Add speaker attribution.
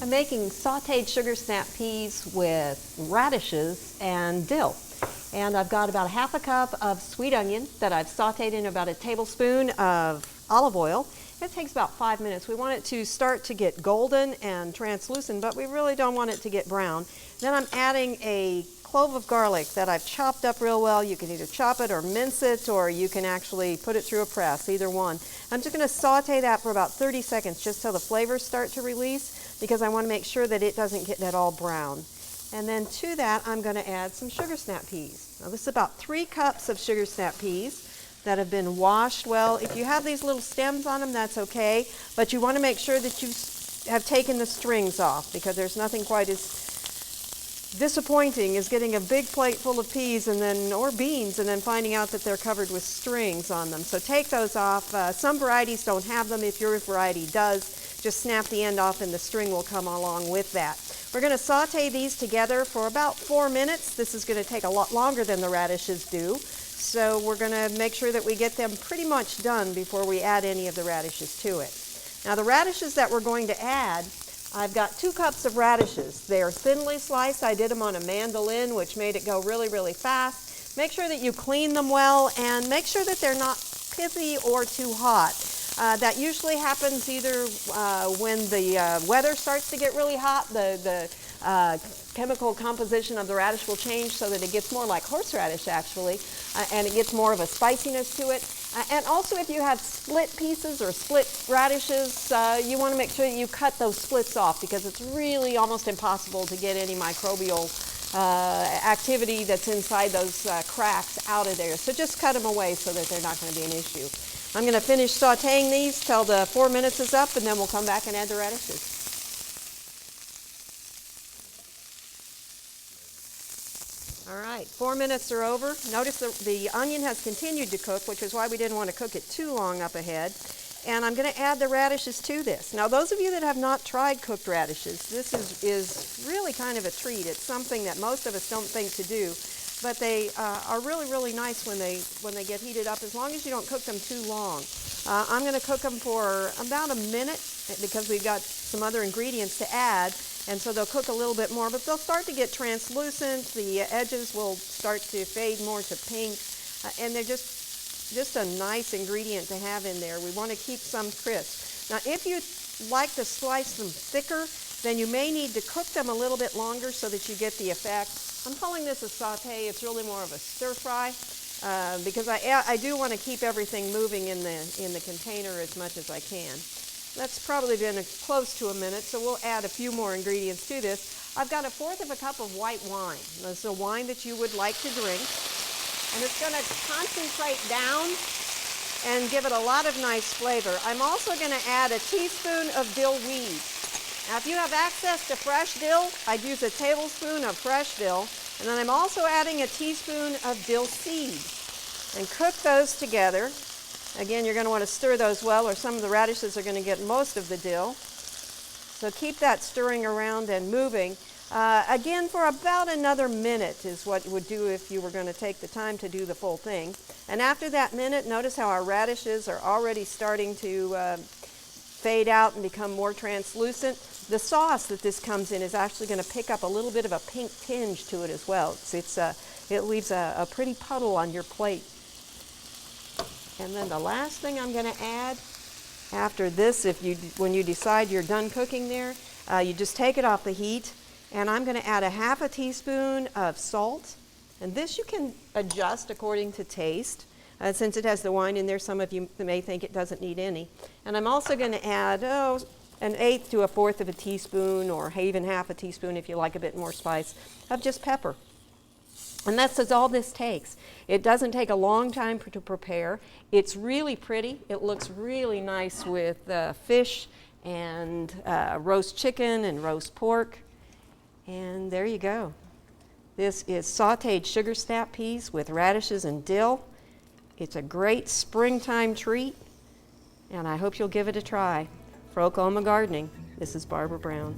Speaker 1: I'm making sauteed sugar snap peas with radishes and dill. And I've got about 1/2 cup of sweet onion that I've sauteed in about a tablespoon of olive oil. It takes about 5 minutes. We want it to start to get golden and translucent, but we really don't want it to get brown. Then I'm adding a clove of garlic that I've chopped up real well. You can either chop it or mince it, or you can actually put it through a press, either one. I'm just going to saute that for about 30 seconds just till the flavors start to release, because I want to make sure that it doesn't get that all brown. And then to that, I'm going to add some sugar snap peas. Now this is about 3 cups of sugar snap peas that have been washed well. If you have these little stems on them, that's okay, but you want to make sure that you have taken the strings off, because there's nothing quite as disappointing as getting a big plate full of peas or beans and then finding out that they're covered with strings on them. So take those off. Some varieties don't have them. If your variety does, just snap the end off and the string will come along with that. We're going to saute these together for about 4 minutes. This is going to take a lot longer than the radishes do. So we're going to make sure that we get them pretty much done before we add any of the radishes to it. Now the radishes that we're going to add, I've got 2 cups of radishes. They're thinly sliced. I did them on a mandolin, which made it go really, really fast. Make sure that you clean them well and make sure that they're not pithy or too hot. That usually happens either when the weather starts to get really hot. The chemical composition of the radish will change so that it gets more like horseradish actually, and it gets more of a spiciness to it. And also if you have split pieces or split radishes, you want to make sure that you cut those splits off, because it's really almost impossible to get any microbial activity that's inside those cracks out of there. So just cut them away so that they're not going to be an issue. I'm going to finish sauteing these till the 4 minutes is up, and then we'll come back and add the radishes. All right, 4 minutes are over. Notice the onion has continued to cook, which is why we didn't want to cook it too long up ahead. And I'm going to add the radishes to this. Now those of you that have not tried cooked radishes, this is really kind of a treat. It's something that most of us don't think to do, but they are really, really nice when they get heated up, as long as you don't cook them too long. I'm going to cook them for about a minute, because we've got some other ingredients to add. And so they'll cook a little bit more, but they'll start to get translucent. The edges will start to fade more to pink, and they're just a nice ingredient to have in there. We want to keep some crisp. Now, if you like to slice them thicker, then you may need to cook them a little bit longer so that you get the effect. I'm calling this a saute. It's really more of a stir fry, because I do want to keep everything moving in the container as much as I can. That's probably been close to a minute, so we'll add a few more ingredients to this. I've got 1/4 cup of white wine. That's a wine that you would like to drink. And it's going to concentrate down and give it a lot of nice flavor. I'm also going to add a teaspoon of dill weed. Now if you have access to fresh dill, I'd use a tablespoon of fresh dill. And then I'm also adding a teaspoon of dill seed. And cook those together. Again, you're going to want to stir those well, or some of the radishes are going to get most of the dill. So keep that stirring around and moving. Again, for about another minute is what you would do if you were going to take the time to do the full thing. And after that minute, notice how our radishes are already starting to fade out and become more translucent. The sauce that this comes in is actually going to pick up a little bit of a pink tinge to it as well. It leaves a pretty puddle on your plate. And then the last thing I'm going to add after this, when you decide you're done cooking there, you just take it off the heat, and I'm going to add 1/2 teaspoon of salt. And this you can adjust according to taste. Since it has the wine in there, some of you may think it doesn't need any. And I'm also going to add 1/8 to 1/4 of a teaspoon, or even 1/2 teaspoon if you like a bit more spice, of just pepper. And that's all this takes. It doesn't take a long time to prepare. It's really pretty. It looks really nice with fish and roast chicken and roast pork. And there you go. This is sauteed sugar snap peas with radishes and dill. It's a great springtime treat, and I hope you'll give it a try. For Oklahoma Gardening, this is Barbara Brown.